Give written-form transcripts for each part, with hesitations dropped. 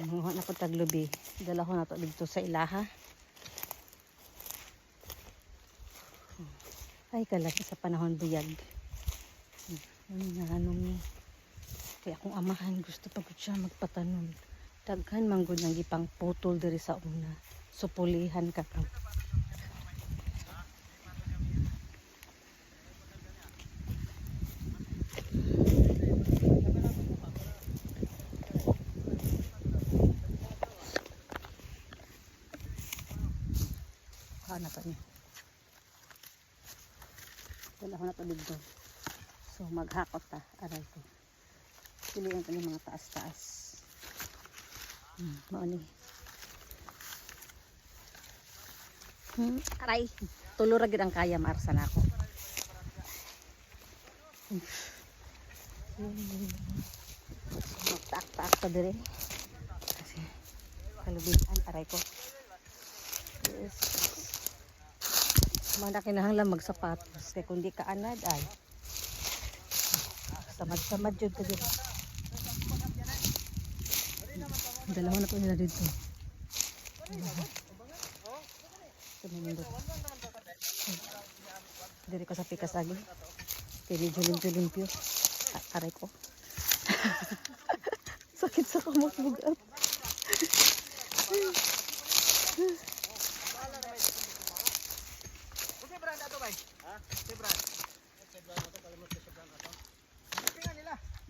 Mga na ko taglubi. Dala ko na to dito sa ilaha. Ay kalaki sa panahon buyag. Anong kaya akong amahan gusto pagod siya magpatanom. Daghan manggod nang ipang putol diri sa una. Supulihan ka kang. Na pa niya. Dala ko na to dito. So maghakot ta. Aray ko. Pilihan ko ng mga taas-taas. Mauni. Aray. Tulura gid ang kaya maarsan ako. Magtaak-taak ta dire. Kasi kalubian aray ko. Yes. Mana kinahanglan magsapatos kay kundi ka anad ay samad-samad jud ka dito. Dalawa na to nila dito. Diri ko sa pikas lagi. Kini julim-julimpyo. Aray ko. Sakit sa kamot bugat.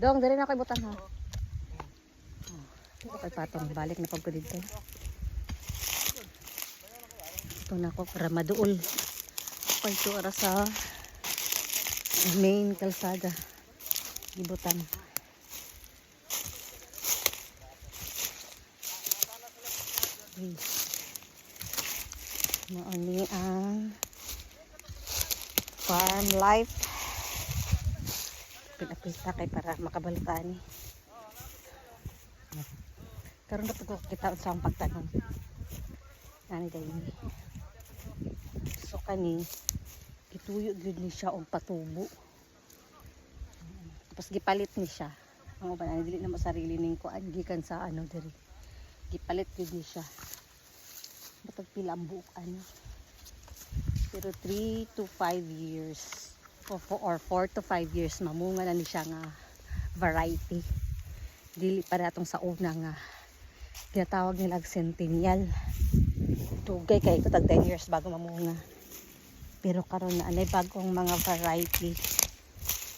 Dong, dari na ako ibutan ha. Ito kay patong, balik na pag ko dito. Ito na ako para maduol. Pag ito ara sa main kalsada. Ibutan. Okay. Mauni ang farm life. Pinapista kay para makabalitaan ni. Karon na pag kita sa ang pagtanong. Ani dai ni. So kani gituyo gyud ni siya og patubo. Tapos gipalit ni siya. Ang uban ani dili na mo sarili ning kuan gikan sa ano diri. Gipalit gyud ni siya. Matag pila ang buok ano. Pero 3 to 5 years. Or 4 to 5 years mamunga na ni siya nga variety. Dili pa natong sa una nga ginatawag nila centennial. Dugay kay ito tag 10 years bago mamunga. Pero karon na anay bagong mga variety.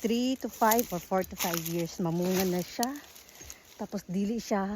3 to 5 or 4 to 5 years mamunga na siya. Tapos dili siya